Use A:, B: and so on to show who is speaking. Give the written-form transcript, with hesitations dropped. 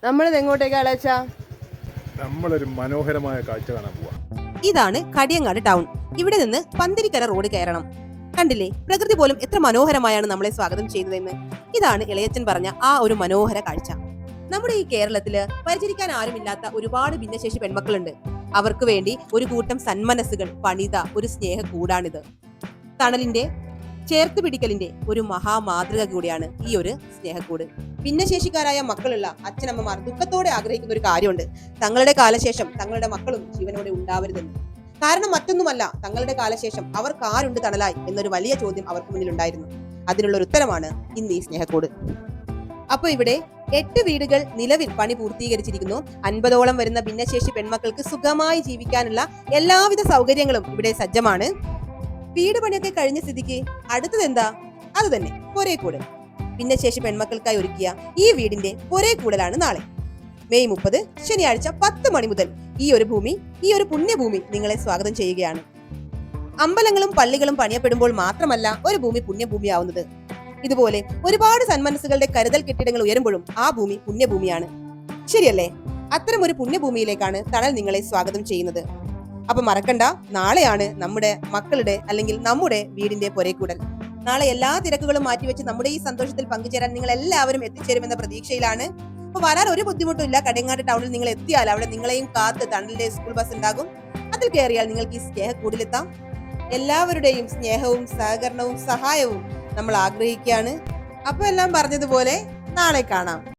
A: നമ്മളിത് എങ്ങോട്ടേക്കാ അളച്ചാ?
B: നമ്മളൊരു മനോഹരമായ കാഴ്ച കാണാൻ പോവാ.
C: ഇതാണ് കടിയങ്ങാട് ടൗൺ. ഇവിടെ നിന്ന് പന്തിരിക്കര റോഡ് കയറണം. കണ്ടില്ലേ, പ്രകൃതി പോലും എത്ര മനോഹരമായാണ് നമ്മളെ സ്വാഗതം ചെയ്തതെന്ന്. ഇതാണ് ഇളയച്ചൻ പറഞ്ഞ ആ ഒരു മനോഹര കാഴ്ച. നമ്മുടെ ഈ കേരളത്തില് പരിചരിക്കാൻ ആരുമില്ലാത്ത ഒരുപാട് ഭിന്നശേഷി പെൺമക്കളുണ്ട്. അവർക്ക് വേണ്ടി ഒരു കൂട്ടം സന്മനസ്സുകൾ പണിത ഒരു സ്നേഹ കൂടാണിത്. തണലിന്റെ ചേർത്ത് പിടിക്കലിന്റെ ഒരു മഹാമാതൃക കൂടിയാണ് ഈ ഒരു സ്നേഹക്കൂട്. ഭിന്നശേഷിക്കാരായ മക്കളുള്ള അച്ഛനമ്മമാർ ദുഃഖത്തോടെ ആഗ്രഹിക്കുന്ന ഒരു കാര്യമുണ്ട്. തങ്ങളുടെ കാലശേഷം തങ്ങളുടെ മക്കളും ജീവനോടെ ഉണ്ടാവരുതെന്ന്. കാരണം മറ്റൊന്നുമല്ല, തങ്ങളുടെ കാലശേഷം അവർക്ക് ആരുണ്ട് തണലായി എന്നൊരു വലിയ ചോദ്യം അവർക്ക് മുന്നിൽ ഉണ്ടായിരുന്നു. അതിനുള്ള ഒരു ഉത്തരമാണ് ഇന്ന് ഈ സ്നേഹക്കൂട്. അപ്പൊ ഇവിടെ 8 വീടുകൾ നിലവിൽ പണി പൂർത്തീകരിച്ചിരിക്കുന്നു. 50ഓളം വരുന്ന ഭിന്നശേഷി പെൺമക്കൾക്ക് സുഖമായി ജീവിക്കാനുള്ള എല്ലാവിധ സൗകര്യങ്ങളും ഇവിടെ സജ്ജമാണ്. വീട് പണിയൊക്കെ കഴിഞ്ഞ സ്ഥിതിക്ക് അടുത്തത് എന്താ? അത് തന്നെ പൊരേക്കൂടൽ. ഭിന്നശേഷി പെൺമക്കൾക്കായി ഒരുക്കിയ ഈ വീടിന്റെ പൊരേക്കൂടലാണ് നാളെ മെയ് 30 ശനിയാഴ്ച 10 മണി മുതൽ ഈ ഒരു പുണ്യഭൂമി നിങ്ങളെ സ്വാഗതം ചെയ്യുകയാണ്. അമ്പലങ്ങളും പള്ളികളും പണിയപ്പെടുമ്പോൾ മാത്രമല്ല ഒരു ഭൂമി പുണ്യഭൂമിയാവുന്നത്. ഇതുപോലെ ഒരുപാട് സന്മനസ്സുകളുടെ കരുതൽ കെട്ടിടങ്ങൾ ഉയരുമ്പോഴും ആ ഭൂമി പുണ്യഭൂമിയാണ്. ശരിയല്ലേ? അത്തരം ഒരു പുണ്യഭൂമിയിലേക്കാണ് തണൽ നിങ്ങളെ സ്വാഗതം ചെയ്യുന്നത്. അപ്പൊ മറക്കണ്ട, നാളെയാണ് നമ്മുടെ മക്കളുടെ അല്ലെങ്കിൽ നമ്മുടെ വീടിന്റെ പൊരേക്കൂടൽ. നാളെ എല്ലാ തിരക്കുകളും മാറ്റിവെച്ച് നമ്മുടെ ഈ സന്തോഷത്തിൽ പങ്കുചേരാൻ നിങ്ങൾ എല്ലാവരും എത്തിച്ചേരുമെന്ന പ്രതീക്ഷയിലാണ്. അപ്പൊ വരാൻ ഒരു ബുദ്ധിമുട്ടും ഇല്ല. കടിയങ്ങാട് ടൗണിൽ നിങ്ങൾ എത്തിയാൽ അവിടെ നിങ്ങളെയും കാത്ത് തണലിന്റെ സ്കൂൾ ബസ് ഉണ്ടാകും. അതിൽ കയറിയാൽ നിങ്ങൾക്ക് ഈ സ്നേഹക്കൂടിലെത്താം. എല്ലാവരുടെയും സ്നേഹവും സഹകരണവും സഹായവും നമ്മൾ ആഗ്രഹിക്കുകയാണ്. അപ്പൊ എല്ലാം പറഞ്ഞതുപോലെ നാളെ കാണാം.